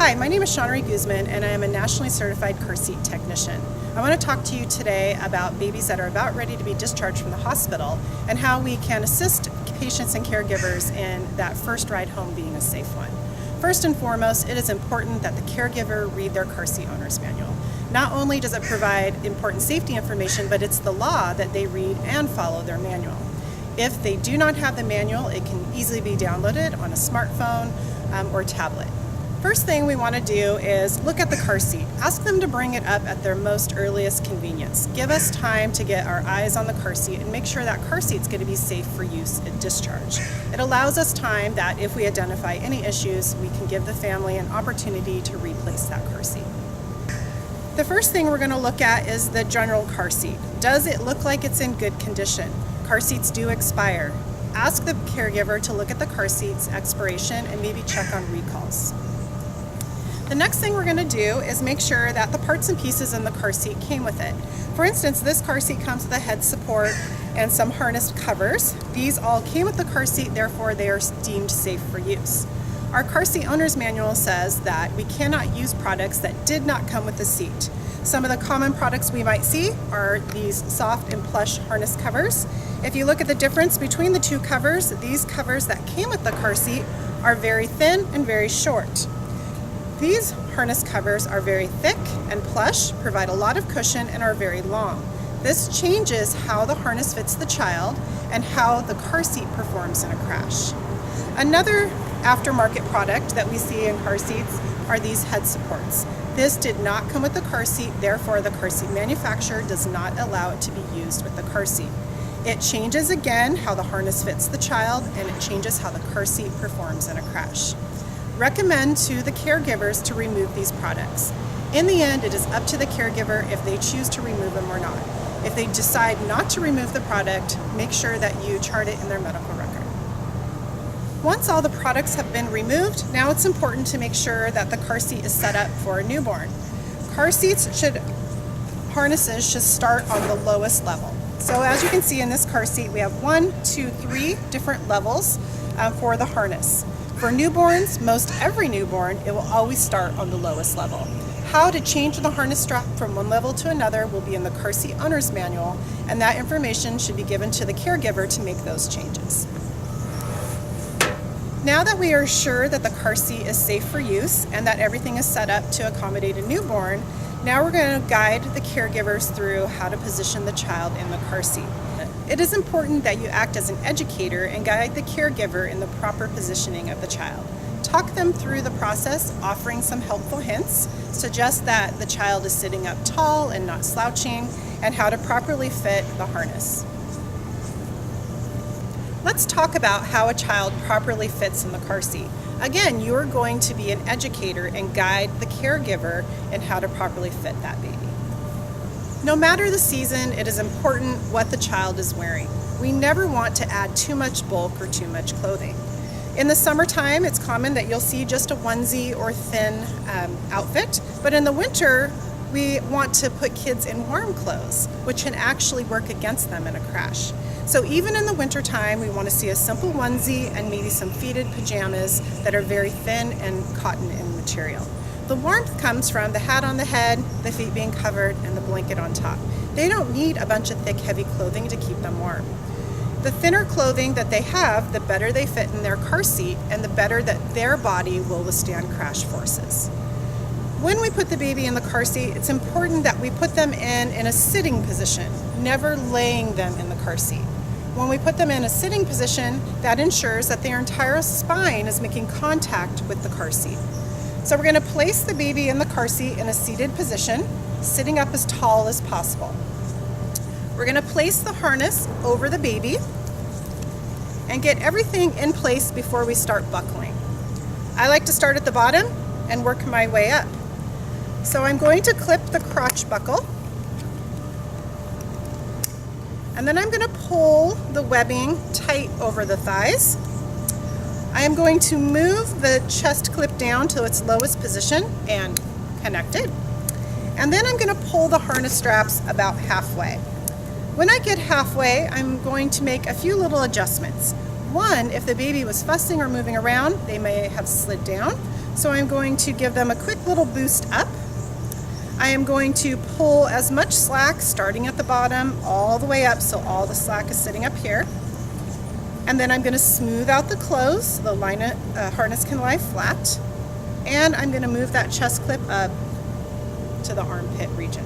Hi, my name is Shawnee Guzman and I am a nationally certified car seat technician. I want to talk to you today about babies that are about ready to be discharged from the hospital and how we can assist patients and caregivers in that first ride home being a safe one. First and foremost, it is important that the caregiver read their car seat owner's manual. Not only does it provide important safety information, but it's the law that they read and follow their manual. If they do not have the manual, it can easily be downloaded on a smartphone or tablet. First thing we want to do is look at the car seat. Ask them to bring it up at their most earliest convenience. Give us time to get our eyes on the car seat and make sure that car seat's going to be safe for use at discharge. It allows us time that if we identify any issues, we can give the family an opportunity to replace that car seat. The first thing we're going to look at is the general car seat. Does it look like it's in good condition? Car seats do expire. Ask the caregiver to look at the car seat's expiration and maybe check on recalls. The next thing we're going to do is make sure that the parts and pieces in the car seat came with it. For instance, this car seat comes with a head support and some harness covers. These all came with the car seat, therefore they are deemed safe for use. Our car seat owner's manual says that we cannot use products that did not come with the seat. Some of the common products we might see are these soft and plush harness covers. If you look at the difference between the two covers, these covers that came with the car seat are very thin and very short. These harness covers are very thick and plush, provide a lot of cushion, and are very long. This changes how the harness fits the child and how the car seat performs in a crash. Another aftermarket product that we see in car seats are these head supports. This did not come with the car seat, therefore the car seat manufacturer does not allow it to be used with the car seat. It changes again how the harness fits the child, and it changes how the car seat performs in a crash. Recommend to the caregivers to remove these products. In the end, it is up to the caregiver if they choose to remove them or not. If they decide not to remove the product, make sure that you chart it in their medical record. Once all the products have been removed, now it's important to make sure that the car seat is set up for a newborn. Harnesses should start on the lowest level. So as you can see in this car seat, we have 1, 2, 3 different levels for the harness. For newborns, most every newborn, it will always start on the lowest level. How to change the harness strap from one level to another will be in the car seat owner's manual, and that information should be given to the caregiver to make those changes. Now that we are sure that the car seat is safe for use and that everything is set up to accommodate a newborn, now we're going to guide the caregivers through how to position the child in the car seat. It is important that you act as an educator and guide the caregiver in the proper positioning of the child. Talk them through the process, offering some helpful hints. Suggest that the child is sitting up tall and not slouching, and how to properly fit the harness. Let's talk about how a child properly fits in the car seat. Again, you're going to be an educator and guide the caregiver in how to properly fit that baby. No matter the season, it is important what the child is wearing. We never want to add too much bulk or too much clothing. In the summertime, it's common that you'll see just a onesie or thin outfit, but in the winter, we want to put kids in warm clothes, which can actually work against them in a crash. So even in the wintertime, we want to see a simple onesie and maybe some fitted pajamas that are very thin and cotton in material. The warmth comes from the hat on the head, the feet being covered, and the blanket on top. They don't need a bunch of thick, heavy clothing to keep them warm. The thinner clothing that they have, the better they fit in their car seat, and the better that their body will withstand crash forces. When we put the baby in the car seat, it's important that we put them in a sitting position, never laying them in the car seat. When we put them in a sitting position, that ensures that their entire spine is making contact with the car seat. So we're going to place the baby in the car seat in a seated position, sitting up as tall as possible. We're going to place the harness over the baby and get everything in place before we start buckling. I like to start at the bottom and work my way up. So I'm going to clip the crotch buckle, and then I'm going to pull the webbing tight over the thighs. I am going to move the chest clip down to its lowest position and connect it. And then I'm going to pull the harness straps about halfway. When I get halfway, I'm going to make a few little adjustments. One, if the baby was fussing or moving around, they may have slid down. So I'm going to give them a quick little boost up. I am going to pull as much slack starting at the bottom all the way up so all the slack is sitting up here. And then I'm going to smooth out the clothes so the harness can lie flat. And I'm going to move that chest clip up to the armpit region.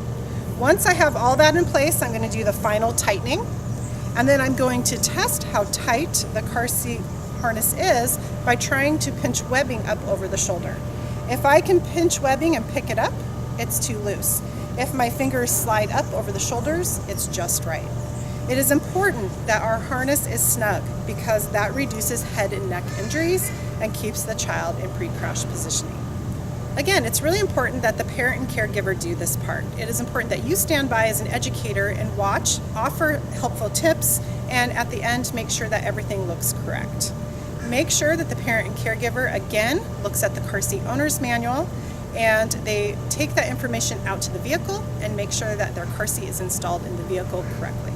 Once I have all that in place, I'm going to do the final tightening. And then I'm going to test how tight the car seat harness is by trying to pinch webbing up over the shoulder. If I can pinch webbing and pick it up, it's too loose. If my fingers slide up over the shoulders, it's just right. It is important that our harness is snug because that reduces head and neck injuries and keeps the child in pre-crash positioning. Again, it's really important that the parent and caregiver do this part. It is important that you stand by as an educator and watch, offer helpful tips, and at the end, make sure that everything looks correct. Make sure that the parent and caregiver, again, looks at the car seat owner's manual and they take that information out to the vehicle and make sure that their car seat is installed in the vehicle correctly.